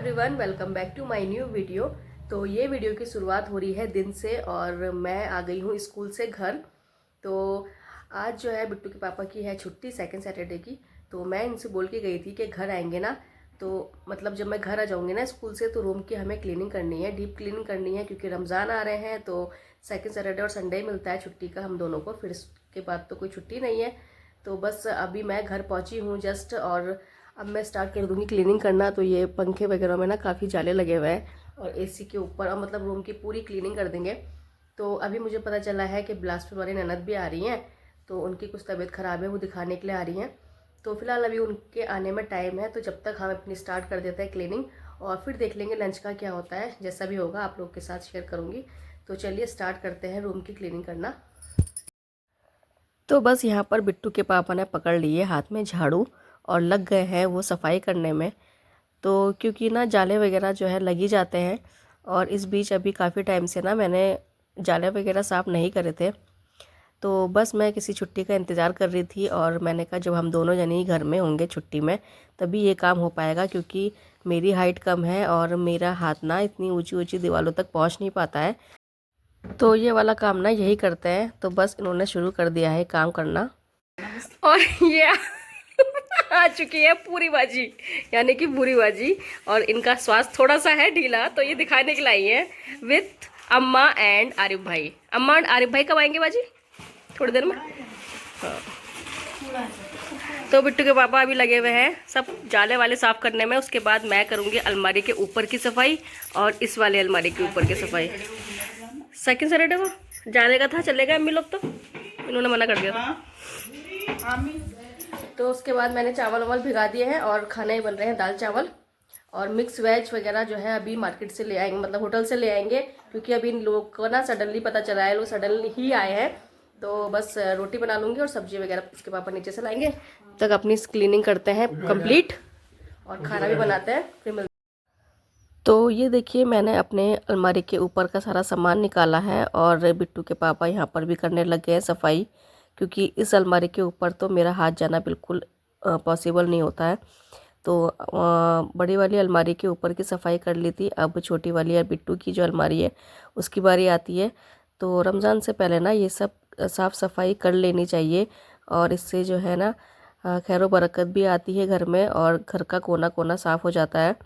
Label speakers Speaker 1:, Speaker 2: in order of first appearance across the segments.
Speaker 1: Everyone, welcome back to my new video. तो ये video की शुरुआत हो रही है दिन से और मैं आ गई हूँ स्कूल से घर। तो आज जो है बिट्टू के पापा की है छुट्टी सेकंड सैटरडे की। तो मैं इनसे बोल के गई थी कि घर आएंगे ना, तो मतलब जब मैं घर आ जाऊँगी ना स्कूल से तो रूम की हमें क्लीनिंग करनी है, डीप क्लीनिंग करनी है, क्योंकि रमज़ान आ रहे हैं। तो सेकंड सैटरडे और संडे मिलता है छुट्टी का हम दोनों को, फिर इसके बाद तो कोई छुट्टी नहीं है। तो बस अभी मैं घर पहुँची हूँ जस्ट, और अब मैं स्टार्ट कर दूंगी क्लीनिंग करना। तो ये पंखे वगैरह में ना काफ़ी जाले लगे हुए हैं और एसी के ऊपर, और मतलब रूम की पूरी क्लीनिंग कर देंगे। तो अभी मुझे पता चला है कि बिलासपुर वाली ननद भी आ रही हैं, तो उनकी कुछ तबीयत ख़राब है, वो दिखाने के लिए आ रही हैं। तो फिलहाल अभी उनके आने में टाइम है, तो जब तक हम अपनी स्टार्ट कर देते हैं क्लीनिंग, और फिर देख लेंगे लंच का क्या होता है। जैसा भी होगा आप लोग के साथ शेयर करूँगी। तो चलिए स्टार्ट करते हैं रूम की क्लीनिंग करना। तो बस यहाँ पर बिट्टू के पापा ने पकड़ लिए हाथ में झाड़ू और लग गए हैं वो सफाई करने में। तो क्योंकि ना जाले वगैरह जो है लग ही जाते हैं, और इस बीच अभी काफ़ी टाइम से ना मैंने जाले वगैरह साफ़ नहीं करे थे। तो बस मैं किसी छुट्टी का इंतज़ार कर रही थी, और मैंने कहा जब हम दोनों जने ही घर में होंगे छुट्टी में तभी ये काम हो पाएगा, क्योंकि मेरी हाइट कम है और मेरा हाथ ना इतनी ऊंची ऊंची दीवारों तक पहुंच नहीं पाता है। तो ये वाला काम ना यही करते हैं। तो बस इन्होंने शुरू कर दिया है काम करना, और ये आ चुकी है पूरी बाजी, यानी कि पूरी बाजी। और इनका स्वास्थ्य थोड़ा सा है ढीला, तो ये दिखाने के लिए आई है विथ अम्मा एंड आरिफ भाई। अम्मा एंड आरिफ भाई कब आएंगे बाजी? थोड़ी देर में। हाँ। तो बिट्टू के पापा अभी लगे हुए हैं सब जाले वाले साफ करने में। उसके बाद मैं करूँगी अलमारी के ऊपर की सफाई और इस वाले अलमारी के ऊपर की सफाई। सेकंड सैटरडे को जाने का था, चलेगा अम्मी लोग, तो इन्होंने मना कर दिया था। तो उसके बाद मैंने चावल वावल भिगा दिए हैं और खाने बन रहे हैं दाल चावल। और मिक्स वेज वगैरह जो है अभी मार्केट से ले आएंगे, मतलब होटल से ले आएंगे, क्योंकि अभी इन लोगों को ना सडनली पता चला है, लोग सडनली ही आए हैं। तो बस रोटी बना लूँगी और सब्जी वगैरह इसके पापा नीचे से लाएंगे। तक अपनी क्लीनिंग करते हैं कंप्लीट और खाना भी बनाते हैं, फिर मिलते हैं। तो ये देखिए मैंने अपने अलमारी के ऊपर का सारा सामान निकाला है, और बिट्टू के पापा यहाँ पर भी करने लग गए हैं सफाई, क्योंकि इस अलमारी के ऊपर तो मेरा हाथ जाना बिल्कुल पॉसिबल नहीं होता है। तो बड़ी वाली अलमारी के ऊपर की सफाई कर ली थी, अब छोटी वाली और बिट्टू की जो अलमारी है उसकी बारी आती है। तो रमज़ान से पहले ना ये सब साफ़ सफाई कर लेनी चाहिए, और इससे जो है ना खैर व बरकत भी आती है घर में, और घर का कोना कोना साफ़ हो जाता है।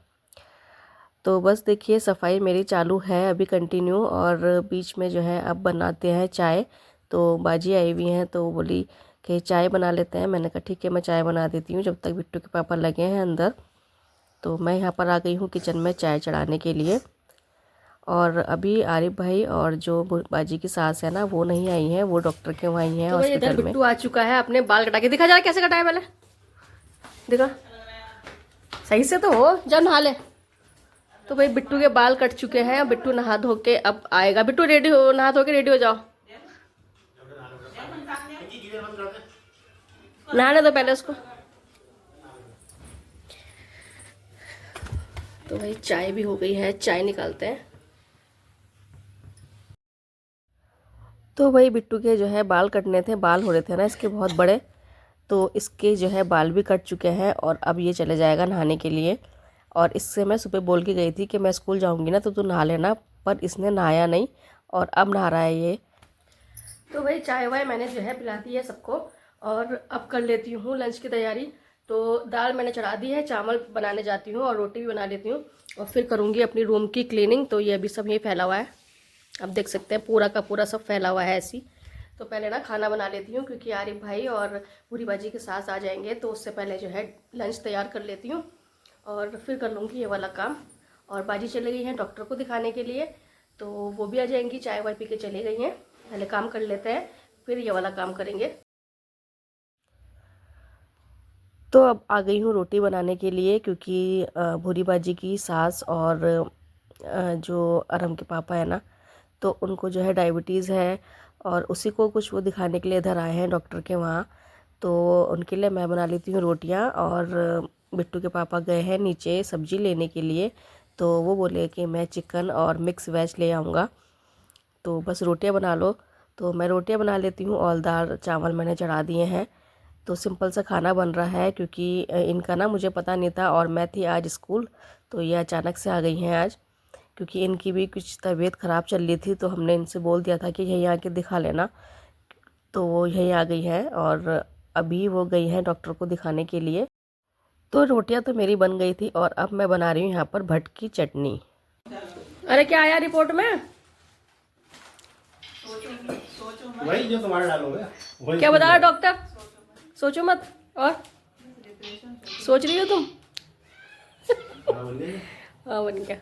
Speaker 1: तो बस देखिए सफाई मेरी चालू है अभी कंटिन्यू, और बीच में जो है अब बनाते हैं चाय। तो बाजी आई हुई हैं तो बोली कि चाय बना लेते हैं। मैंने कहा ठीक है मैं चाय बना देती हूँ जब तक बिट्टू के पापा लगे हैं अंदर। तो मैं यहाँ पर आ गई हूँ किचन में चाय चढ़ाने के लिए। और अभी आरिफ भाई और जो बाजी की सास है ना वो नहीं आई हैं, वो डॉक्टर के वहाँ आई हैं हॉस्पिटल में। बिट्टू आ चुका है अपने बाल कटा के, दिखा जा कैसे कटाया पहले, दिखा सही से तो हो, जा नहा ले। तो भाई बिट्टू के बाल कट चुके हैं, बिट्टू नहा धो के अब आएगा। बिट्टू रेडी हो, नहा धो के रेडी हो जाओ, नहाने दो पहले उसको। तो भाई चाय भी हो गई है, चाय निकालते हैं। तो भाई बिट्टू के जो है बाल कटने थे, बाल हो रहे थे ना इसके बहुत बड़े, तो इसके जो है बाल भी कट चुके हैं, और अब ये चले जाएगा नहाने के लिए। और इससे मैं सुबह बोल के गई थी कि मैं स्कूल जाऊंगी ना तो तू नहा लेना, पर इसने नहाया नहीं और अब नहा रहा है ये। तो भाई चाय वाय मैंने जो है पिला दी है सबको, और अब कर लेती हूँ लंच की तैयारी। तो दाल मैंने चढ़ा दी है, चावल बनाने जाती हूँ और रोटी भी बना लेती हूँ, और फिर करूँगी अपनी रूम की क्लीनिंग। तो ये अभी सब यही फैला हुआ है, अब देख सकते हैं पूरा का पूरा सब फैला हुआ है ऐसी। तो पहले ना खाना बना लेती हूँ, क्योंकि आरिफ भाई और पूरी बाजी के साथ आ जाएंगे, तो उससे पहले जो है लंच तैयार कर लेती हूँ और फिर कर लूँगी ये वाला काम। और बाजी चली गई हैं डॉक्टर को दिखाने के लिए, तो वो भी आ जाएंगी, चाय वाय पी के चली गई हैं। पहले काम कर लेते हैं फिर ये वाला काम करेंगे। तो अब आ गई हूँ रोटी बनाने के लिए, क्योंकि भूरी बाजी की सास और जो अरम के पापा है ना, तो उनको जो है डायबिटीज़ है, और उसी को कुछ वो दिखाने के लिए इधर आए हैं डॉक्टर के वहाँ। तो उनके लिए मैं बना लेती हूँ रोटियाँ, और बिट्टू के पापा गए हैं नीचे सब्जी लेने के लिए, तो वो बोले कि मैं चिकन और मिक्स वेज ले आऊँगा, तो बस रोटियाँ बना लो। तो मैं रोटियाँ बना लेती हूँ, और दाल चावल मैंने चढ़ा दिए हैं। तो सिंपल सा खाना बन रहा है क्योंकि इनका ना मुझे पता नहीं था और मैं थी आज स्कूल, तो ये अचानक से आ गई हैं आज क्योंकि इनकी भी कुछ तबीयत ख़राब चल रही थी। तो हमने इनसे बोल दिया था कि यहीं आके दिखा लेना, तो वो यहीं आ गई हैं और अभी वो गई हैं डॉक्टर को दिखाने के लिए। तो रोटियां तो मेरी बन गई थी और अब मैं बना रही हूँ यहाँ पर भटकी चटनी। अरे क्या आया रिपोर्ट में?
Speaker 2: वही जो तुम्हारा डालोगे वही।
Speaker 1: क्या बता रहा डॉक्टर? सोचो मत। और सोच रही हो तुम? हाँ बन गया।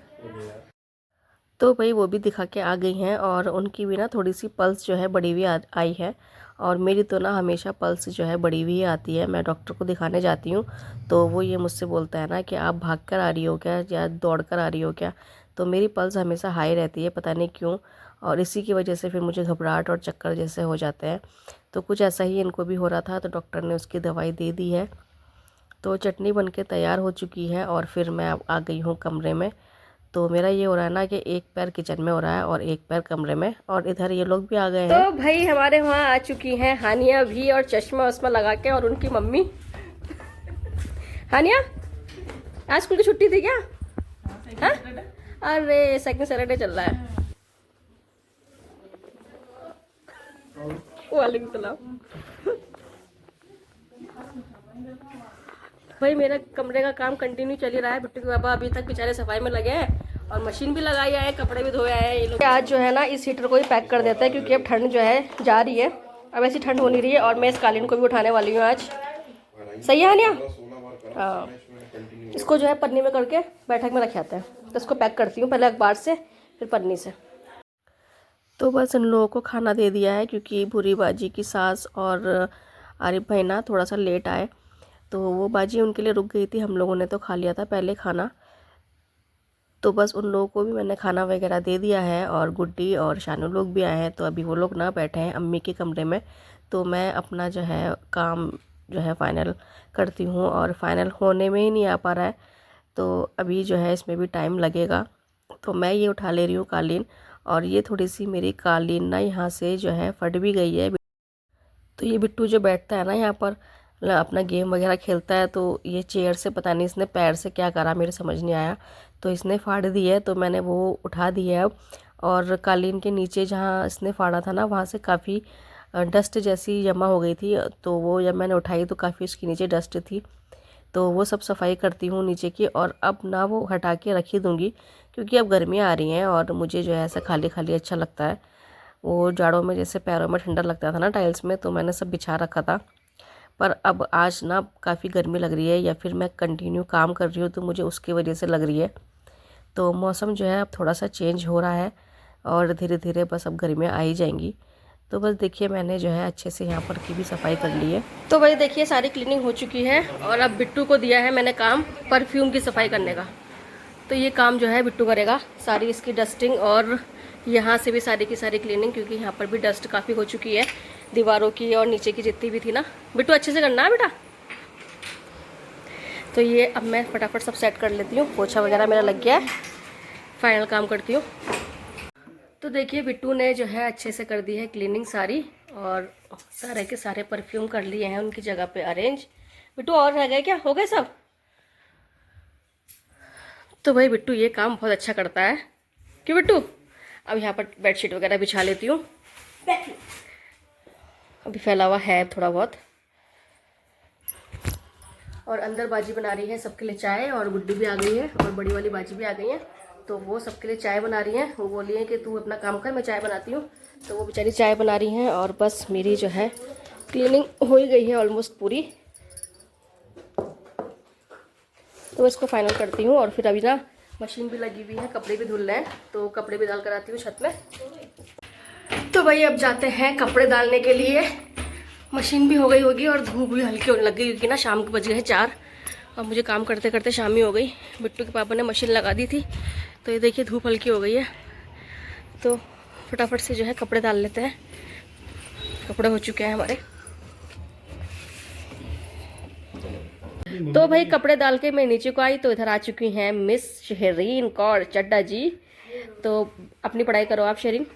Speaker 1: तो भाई वो भी दिखा के आ गई हैं और उनकी भी ना थोड़ी सी पल्स जो है बढ़ी हुई आई है। और मेरी तो ना हमेशा पल्स जो है बढ़ी हुई आती है। मैं डॉक्टर को दिखाने जाती हूँ तो वो ये मुझसे बोलता है ना कि आप भाग कर आ रही हो क्या या दौड़ कर आ रही हो क्या। तो मेरी पल्स हमेशा हाई रहती है, पता नहीं क्यों, और इसी की वजह से फिर मुझे घबराहट और चक्कर जैसे हो जाते हैं। तो कुछ ऐसा ही इनको भी हो रहा था, तो डॉक्टर ने उसकी दवाई दे दी है। तो चटनी बन के तैयार हो चुकी है और फिर मैं आ गई हूँ कमरे में। तो मेरा ये हो रहा है ना कि एक पैर किचन में हो रहा है और एक पैर कमरे में, और इधर ये लोग भी आ गए हैं। तो भाई हमारे वहाँ आ चुकी हैं हानिया भी, और चश्मा वश्मा लगा के, और उनकी मम्मी। हानिया आज स्कूल की छुट्टी थी क्या? हाँ? अरे सेकंड सैटरडे चल रहा है। वालेकुम सलाम। भाई मेरा कमरे का काम कंटिन्यू चल ही रहा है। बिट्टू के पापा अभी तक बेचारे सफाई में लगे हैं और मशीन भी लगाई है, कपड़े भी धोए हैं ये लोग। आज जो है ना इस हीटर को ही पैक कर देता है क्योंकि अब ठंड जो है जा रही है। अब ऐसी ठंड हो नहीं रही है और मैं इस कालीन को भी उठाने वाली हूँ आज। सही है हानिया? हाँ, इसको जो है पन्नी में करके बैठक में रखे आते हैं, तो इसको पैक करती हूँ पहले अखबार से फिर पन्नी से। तो बस इन लोगों को खाना दे दिया है क्योंकि भूरी बाजी की सास और आरिफ भाई ना थोड़ा सा लेट आए, तो वो बाजी उनके लिए रुक गई थी। हम लोगों ने तो खा लिया था पहले खाना, तो बस उन लोगों को भी मैंने खाना वगैरह दे दिया है। और गुड्डी और शानू लोग भी आए हैं, तो अभी वो लोग ना बैठे हैं अम्मी के कमरे में। तो मैं अपना जो है काम जो है फ़ाइनल करती हूँ और फाइनल होने में ही नहीं आ पा रहा है, तो अभी जो है इसमें भी टाइम लगेगा। तो मैं ये उठा ले रही हूँ कालीन, और ये थोड़ी सी मेरी कालीन ना यहाँ से जो है फट भी गई है। तो ये बिट्टू जो बैठता है ना यहाँ पर अपना गेम वगैरह खेलता है, तो ये चेयर से पता नहीं इसने पैर से क्या करा, मेरे समझ नहीं आया, तो इसने फाड़ दी है। तो मैंने वो उठा दी है अब, और कालीन के नीचे जहाँ इसने फाड़ा था ना वहाँ से काफ़ी डस्ट जैसी जमा हो गई थी, तो वो जब मैंने उठाई तो काफ़ी उसके नीचे डस्ट थी, तो वो सब सफाई करती हूँ नीचे की। और अब ना वो हटा के रख ही दूँगी क्योंकि अब गर्मियाँ आ रही हैं और मुझे जो है ऐसा खाली खाली अच्छा लगता है। वो जाड़ों में जैसे पैरों में ठंडा लगता था ना टाइल्स में, तो मैंने सब बिछा रखा था। पर अब आज ना काफ़ी गर्मी लग रही है, या फिर मैं कंटिन्यू काम कर रही हूँ तो मुझे उसकी वजह से लग रही है। तो मौसम जो है अब थोड़ा सा चेंज हो रहा है और धीरे धीरे बस अब गर्मियाँ आ ही जाएंगी। तो बस देखिए मैंने जो है अच्छे से यहाँ पर की भी सफाई कर ली है। तो भाई देखिए सारी क्लीनिंग हो चुकी है और अब बिट्टू को दिया है मैंने काम परफ्यूम की सफाई करने का। तो ये काम जो है बिट्टू करेगा, सारी इसकी डस्टिंग और यहाँ से भी सारी की सारी क्लीनिंग, क्योंकि यहाँ पर भी डस्ट काफ़ी हो चुकी है दीवारों की और नीचे की जितनी भी थी ना। बिट्टू अच्छे से करना है बेटा। तो ये अब मैं फटाफट सब सेट कर लेती हूँ, पोछा वगैरह मेरा लग गया है, फाइनल काम करती हूँ। तो देखिए बिट्टू ने जो है अच्छे से कर दी है क्लीनिंग सारी, और सारे के सारे परफ्यूम कर लिए हैं उनकी जगह पे अरेंज। बिट्टू और रह गए क्या? हो गए सब? तो भाई बिट्टू ये काम बहुत अच्छा करता है, क्यों बिट्टू? अब यहाँ पर बेडशीट वगैरह बिछा लेती हूँ, अभी फैला हुआ है थोड़ा बहुत। और अंदर बाजी बना रही है सबके लिए चाय, और गुड्डी भी आ गई है और बड़ी वाली बाजी भी आ गई है, तो वो सबके लिए चाय बना रही हैं। वो बोली है कि तू अपना काम कर, मैं चाय बनाती हूँ, तो वो बेचारी चाय बना रही हैं। और बस मेरी जो है क्लीनिंग हो ही गई है ऑलमोस्ट पूरी, तो इसको फाइनल करती हूँ। और फिर अभी ना मशीन भी लगी हुई है, कपड़े भी धुल रहे हैं, तो कपड़े भी डाल कर आती हूँ छत में। तो भाई अब जाते हैं कपड़े डालने के लिए। मशीन भी हो गई होगी और धूप भी हल्की होने लग गई क्योंकि ना शाम के बज गए 4 और मुझे काम करते करते शाम ही हो गई। बिट्टू के पापा ने मशीन लगा दी थी, तो ये देखिए धूप हल्की हो गई है, तो फटाफट से जो है कपड़े डाल लेते हैं। कपड़े हो चुके हैं हमारे। तो भाई कपड़े डाल के मैं नीचे को आई, तो इधर आ चुकी हैं मिस शहरीन कौर चड्डा जी। तो अपनी पढ़ाई करो आप शहरीन।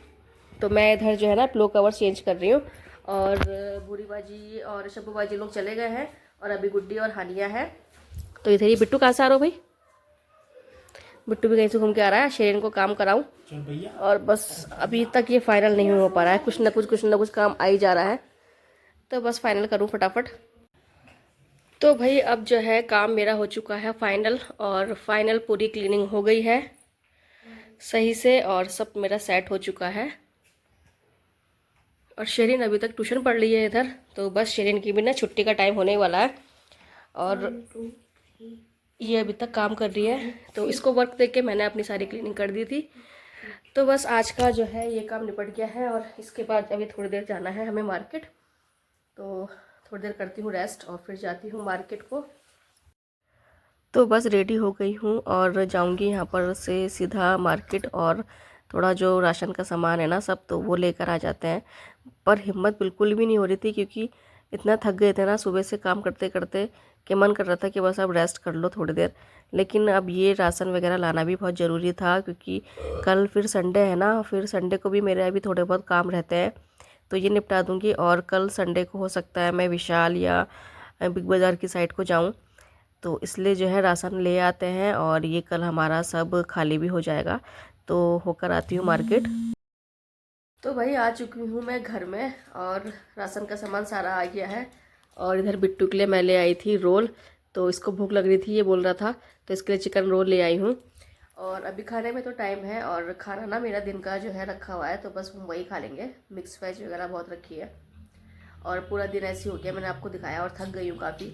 Speaker 1: तो मैं इधर जो है ना पिलो कवर चेंज कर रही हूँ, और बूढ़ी बाजी और शब्बू बाजी लोग चले गए हैं और अभी गुड्डी और हानिया है। तो इधर ही बिट्टू कहाँ से आ रहा हो भाई? बिट्टू भी कहीं से घूम के आ रहा है। शेरिन को काम कराऊं और बस अभी तक ये फाइनल नहीं हो पा रहा है, कुछ ना कुछ काम आ ही जा रहा है, तो बस फाइनल करूं फटाफट। तो भाई अब जो है काम मेरा हो चुका है फाइनल, और फाइनल पूरी क्लीनिंग हो गई है सही से और सब मेरा सेट हो चुका है। और शेरिन अभी तक ट्यूशन पढ़ रही है इधर, तो बस शेरिन की भी ना छुट्टी का टाइम होने वाला है और ये अभी तक काम कर रही है। तो इसको वर्क देख के मैंने अपनी सारी क्लीनिंग कर दी थी। तो बस आज का जो है ये काम निपट गया है और इसके बाद अभी थोड़ी देर जाना है हमें मार्केट, तो थोड़ी देर करती हूँ रेस्ट और फिर जाती हूँ मार्केट को। तो बस रेडी हो गई हूँ और जाऊँगी यहाँ पर से सीधा मार्केट, और थोड़ा जो राशन का सामान है ना सब, तो वो लेकर आ जाते हैं। पर हिम्मत बिल्कुल भी नहीं हो रही थी क्योंकि इतना थक गए थे ना सुबह से काम करते करते कि मन कर रहा था कि बस अब रेस्ट कर लो थोड़ी देर। लेकिन अब ये राशन वगैरह लाना भी बहुत ज़रूरी था क्योंकि कल फिर संडे है ना, फिर संडे को भी मेरे अभी थोड़े बहुत काम रहते हैं, तो ये निपटा दूँगी। और कल संडे को हो सकता है मैं विशाल या बिग बाज़ार की साइड को जाऊँ, तो इसलिए जो है राशन ले आते हैं और ये कल हमारा सब खाली भी हो जाएगा। तो होकर आती हूँ मार्केट। तो भाई आ चुकी हूँ मैं घर में और राशन का सामान सारा आ गया है। और इधर बिट्टू के लिए मैं ले आई थी रोल, तो इसको भूख लग रही थी ये बोल रहा था, तो इसके लिए चिकन रोल ले आई हूँ। और अभी खाने में तो टाइम है और खाना ना मेरा दिन का जो है रखा हुआ है, तो बस हम वही खा लेंगे। मिक्स वेज वगैरह बहुत रखी है और पूरा दिन ऐसे हो गया, मैंने आपको दिखाया, और थक गई हूँ काफ़ी।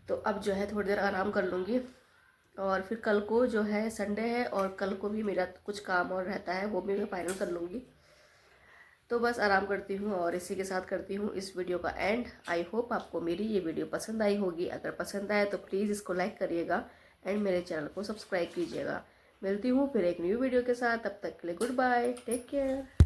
Speaker 1: तो अब जो है थोड़ी देर आराम कर लूँगी और फिर कल को जो है संडे है और कल को भी मेरा कुछ काम और रहता है, वो भी मैं फाइनल कर लूँगी। तो बस आराम करती हूँ और इसी के साथ करती हूँ इस वीडियो का एंड। आई होप आपको मेरी ये वीडियो पसंद आई होगी। अगर पसंद आए तो प्लीज़ इसको लाइक करिएगा एंड मेरे चैनल को सब्सक्राइब कीजिएगा। मिलती हूँ फिर एक न्यू वीडियो के साथ, तब तक के लिए गुड बाय, टेक केयर।